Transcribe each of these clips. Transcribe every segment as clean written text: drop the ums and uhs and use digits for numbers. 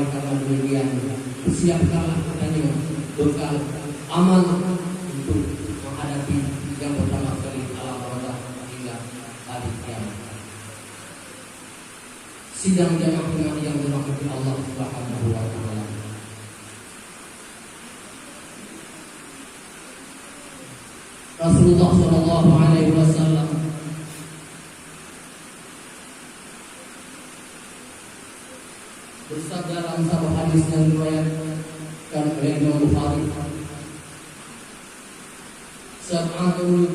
oleh karena demikian siapkanlah katanya bekal amal untuk menghadapi yang pertama kali alam barzakh hingga hari kiamat. Sidang jamaah yang dirahmati Allah Subhanahu wa taala. Rasulullah sallallahu alaihi wasallam bersabda dalam satu hadis yang diriwayatkan oleh Imam Bukhari, sab'atun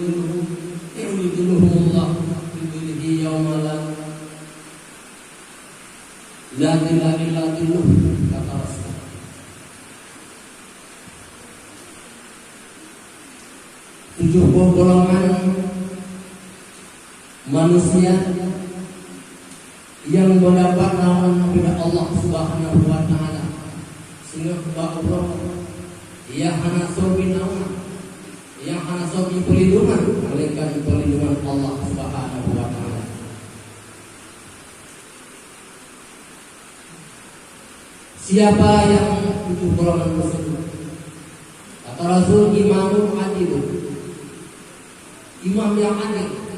yudhilluhumullah fi dhillihi yawma la dhilla illa dhilluh, kata Rasul. 70 golongan manusia yang mendapat naungan kepada Allah Subhanahu wa taala, sehingga Allah yang hana sobi naungan, yang hana sobi perlindungan, melainkan perlindungan Allah Subhanahu wa taala. Siapa yang 7 golongan tersebut? Kata Rasul, imamun adilun, imam yang adil.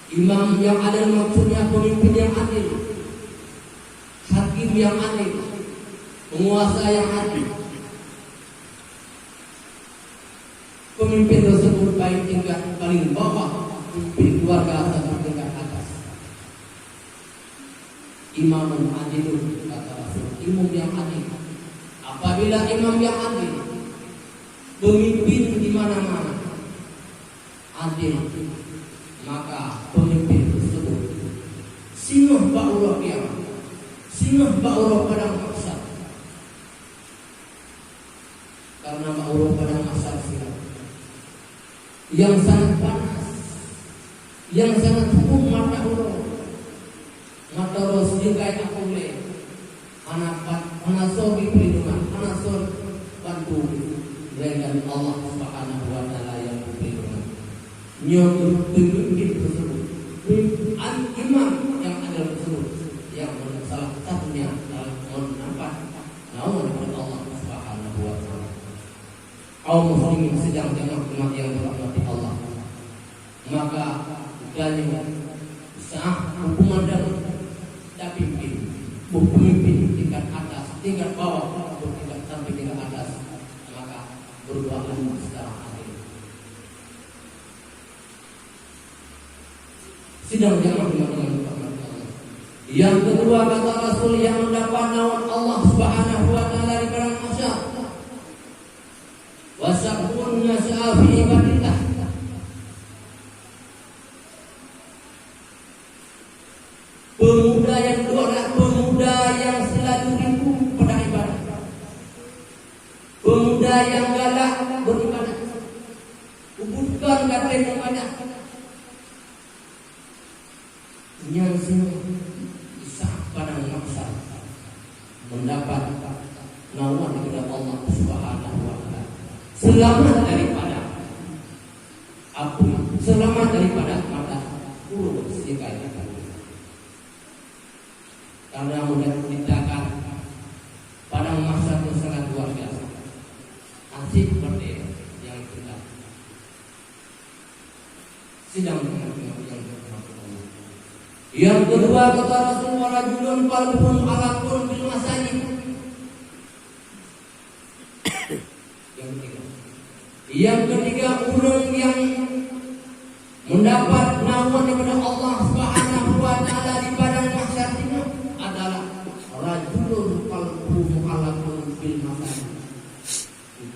Imam yang adil maksudnya pemimpin yang adil, hakim yang adil, penguasa yang adil. Pemimpin tersebut baik tingkat paling bawah, pemimpin keluarga atau tingkat atas. Imamun adilun, kata Rasul, imam yang adil. Apabila imam yang adil, pemimpin di mana-mana adil, maka pemimpin tersebut sinah ba'urah kiamat, sinah ba'urah padang mahsyar. Karena ba'urah padang mahsyar yang sangat panas, yang sangat hukum mata urah, mata urah sejengkai akule, anak sobi perlindungan, anak sobi bantu dengan Allah Subhanahu wa taala yang perlindungan. Nyok pemimpin tersebut, imam yang ada tersebut, yang salah satunya adalah mendapat naungan dari Allah Subhanahu wa taala. Kaum muslimin sedang jamaah yang dirahmati Allah, maka hendaknya sah hukuman dan pemimpin tingkat atas, tingkat bawah, tingkat sampai tingkat atas, maka berdoalah secara adil. Sidang jamaah yang dirahmati Allah. Yang kedua, kata Rasul, yang mendapat naungan Allah Subhanahu wa taala di padang mahsyar, wasaqun nas'a fi ibadillah, pemuda yang kedua adalah pemuda yang selalu rindu pada ibadah, pemuda yang galak beribadah, kubutkan kata yang banyak, yang bisa pada mahsyar mendapat naungan kepada Allah Subhanahu wa taala, selamat daripada api, selamat daripada mata buruk sejengkai. Karena mudah diceritakan padang mahsyar itu sangat luar biasa, asik seperti yang kita sidang dengan yang kedua, kata Rasul, warajulun qalbun alaqun bil masajid. Yang ketiga, orang yang mendapat naungan daripada Allah Subhanahu wa taala di padang mahsyar itu adalah rajulun qalbuhu alaqun bil masajid.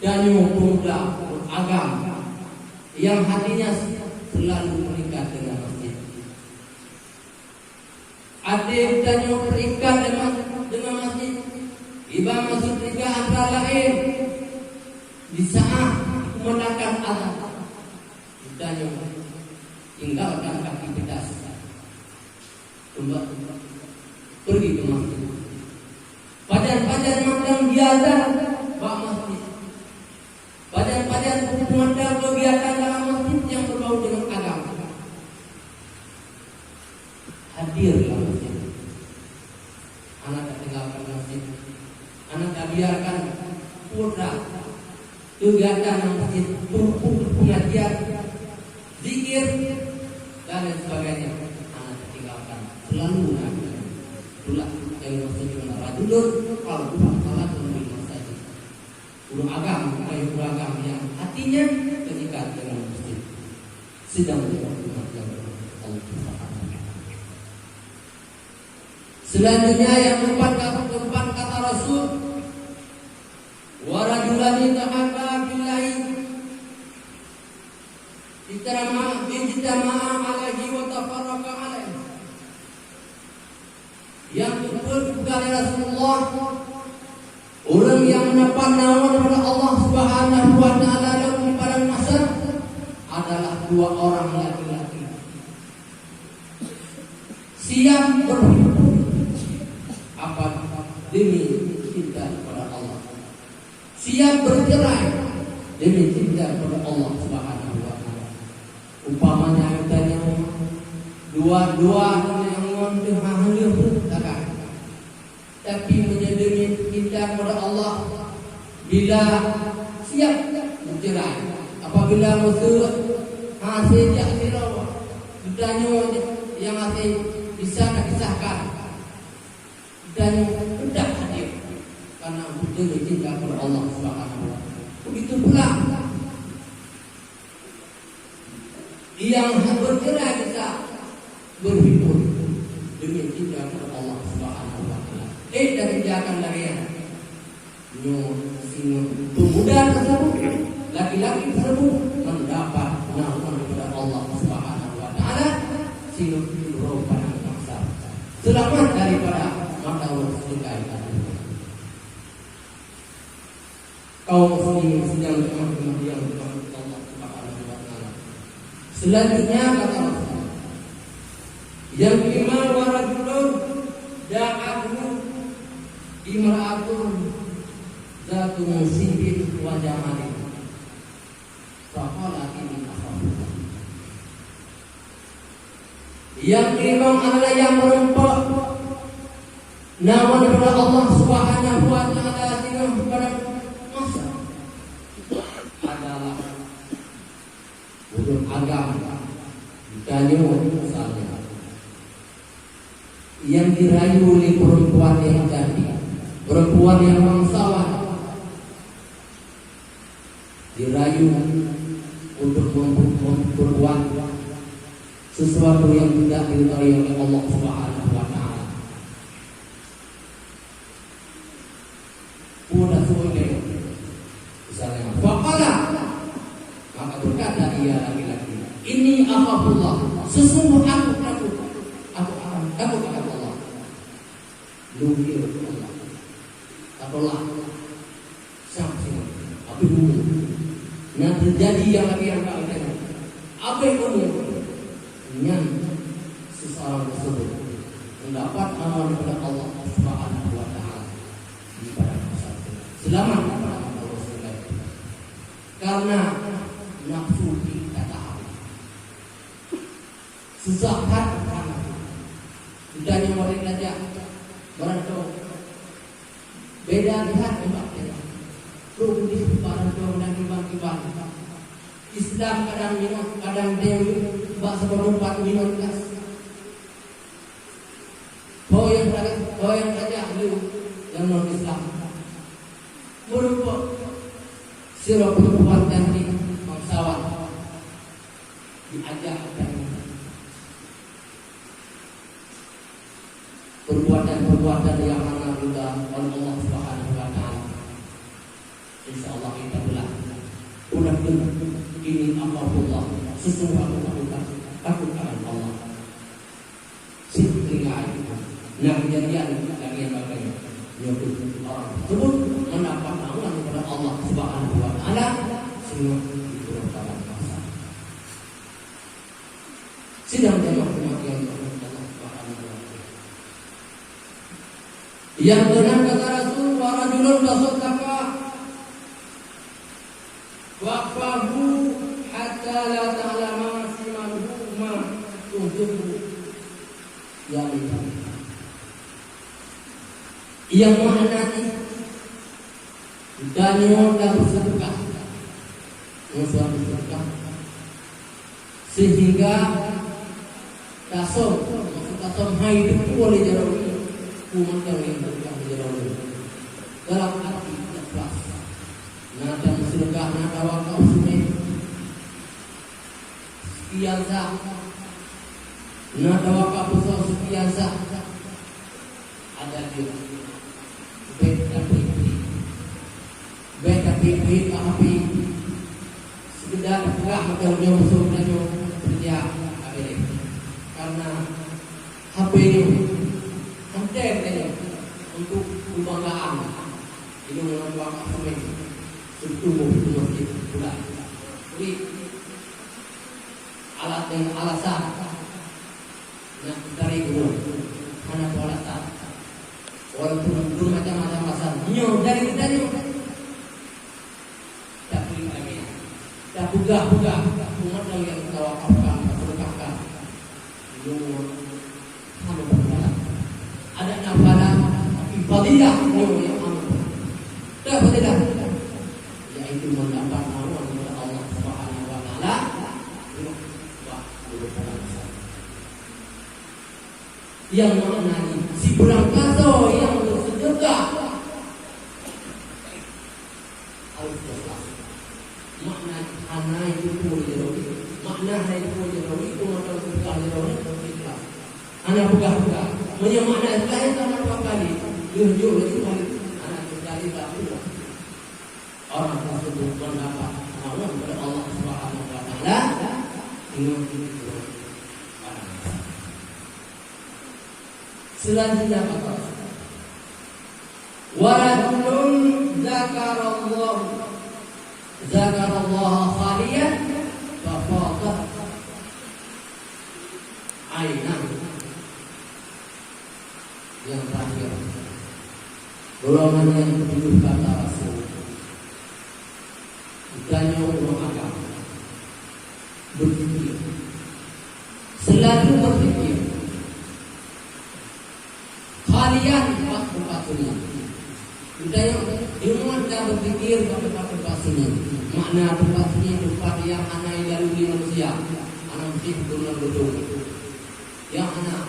Dan pemuda beragama yang hatinya selalu terikat dengan masjid. Adik dan yang terikat dengan masjid. Iba masjid terikat antara lain di saat mendakan azan, dan yang tinggalkan aktivitas, pergi ke masjid. Padan-padan macam biasa bak masjid. Padan-padan macam kegiatan dalam masjid yang berbau dengan agama. Hadir dalam masjid. biarkan putra kegiatan yang masjid, pengajian, zikir dan lain sebagainya, anak tinggalkan selalu. Itulah yang maksud dengan rajulun kalau bukan salah lebih masjid. Guru agama, guru agama yang hatinya ketika dengan masjid sedang menjalankan Allah Subhanahu. Selanjutnya yang keempat kata Rasul, wa rajulani tahabba billahi ijtama'a alaihi wa tafarraqa alaihi. Yang kedua dari Rasulullah, orang yang mendapat nama kepada Allah Subhanahu wa taala di padang mahsyar adalah dua orang laki-laki siap berhimpun apa demi cinta kepada Allah, siap bercerai demi cinta kepada Allah Subhanahu wa taala. Umpamanya tanya dua-dua yang menghadir takkan, tapi menjadi cinta kepada Allah bila siap bercerai, apabila musuh hasil jahilah ditanya yang hasil bisa disahkan dan tidak hadir karena betul cinta kepada Allah Subhanahu wa taala. Begitu pula yang bercerai bisa berhimpun demi cinta kepada Allah Subhanahu wa taala. Dan jangan lagi pemuda tersebut, laki-laki tersebut mendapat naungan kepada Allah Subhanahu wa taala, selamat daripada mata surga. Kaum muslimin sedang kemudian Allah Subhanahu wa taala. Selanjutnya kata Rasul, yang kelima, wa rajulun da'ahu imra'atun zatu musibin wa jamalin faqala inni akhafullah. Yang kelima adalah yang merempah nama kepada Allah Subhanahu wa taala dengan kepada masa adalah wujud agama ditanya misalnya yang dirayu oleh perempuan yang cantik, perempuan yang bangsawan, dirayu untuk memperbuat sesuatu yang tidak diridhai oleh Allah Subhanahu wa taala. Udah sudah misalnya faqala, maka berkata dia laki-laki, ini akhafullah, sesungguhnya aku akan Allah, luhir Allah, takolah sampai apa dulu. Nah terjadi yang kalian apa yang dengan seseorang tersebut mendapat amal kepada Allah Subhanahu wa taala di pada masa selamat kepada Allah Subhanahu karena nafsu kita tahu sesaat ditanya orang saja mereka beda lihat tempatnya tuh di barang dan kibar Islam kadang minum kadang dewi bak seperempat minum gas yang saja lu yang non Islam berupa sirap perempuan cantik bangsawan diajak dan perbuatan yang mana kita oleh Allah Subhanahu wa taala. Insyaallah kita benar ini Allah sesungguhnya takut akan Allah. Sehingga nah kejadian yang bagaimana yaitu orang tersebut mendapat naungan kepada Allah Subhanahu wa taala semua itu pada masa sidang jamaah kematian Allah Subhanahu wa taala. Yang benar kata Rasul, wa rajulun tasaddaqa waqfahu hatta la ta'lama simaluhu ma tunfiqu yang mana Dan yang bersedekah, suatu sedekah, sehingga tasawuf hai itu boleh jadi umat yang bersedekah menjadi dalam arti ikhlas. Nada sedekah, nada wakaf sunai, sekian sah, nada wakaf besar sekian sah, ada di beta pipi api sekedar enggak macam jauh musuh jauh kerja habis karena HP ini hampir untuk kebanggaan ini menambah apa tubuh masjid pula. Jadi alat yang alasan nak dari guru mana alasan walaupun macam-macam alasan nyo dari buka umat yang kita wakafkan, sedekahkan. Itu sama berjalan. Ada nafala, tapi fadilah yang amat. Tak fadilah, yaitu mendapat awan kepada Allah Subhanahu Wa Taala. Yang mengenai si bulan kaso yang bersedekah. Makna itu boleh makna itu boleh itu macam bukan ikhlas. Anak bukan punya makna lain sama dua kali. Jujur itu kali anak terjadi tak punya. Orang tersebut mendapat awan kepada Allah Subhanahu Wa Taala. Selanjutnya apa? Warajulun zakarallah khaliyan fafadat ainah. Yang terakhir, golongan yang ketujuh kata Rasul, ditanya ulama agama, berpikir, selalu berpikir khaliyan tempat-tempatnya. Ditanya ilmuwan dah berpikir tempat-tempatnya. Makna tempatnya tempat yang anak dilalui manusia, anak mesti betul-betul yang anak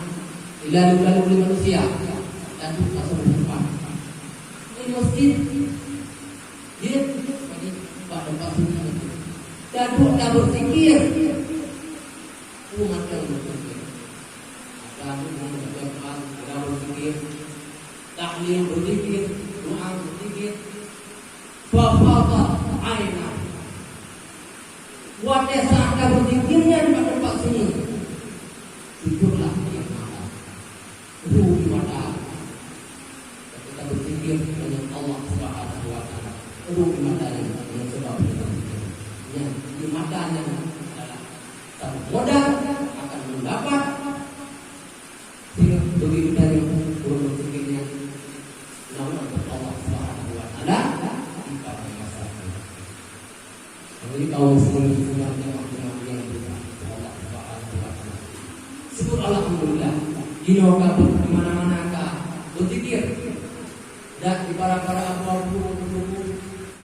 dilalui manusia dan itu asal tempat ini masjid dia pada tempatnya dan tak berpikir umat yang berpikir kamu mengucapkan tidak berpikir tahlil berpikir doa berpikir fafadat ainah. Pada saat kita berpikirnya di tempat sini, tidurlah yang mata, ruh di mata. Kita berpikir dengan Allah Subhanahu Wa Taala, ruh di matanya dengan sebab kita berpikirnya di matanya adalah satu modal akan mendapat. Begitu dari berpikirnya, namun Allah Subhanahu Wa Taala di pada masa ini. Jadi kaum muslimin semuanya yang Allah Subhanahu Wa Taala. Syukur alhamdulillah. Di mana-mana berpikir dan di para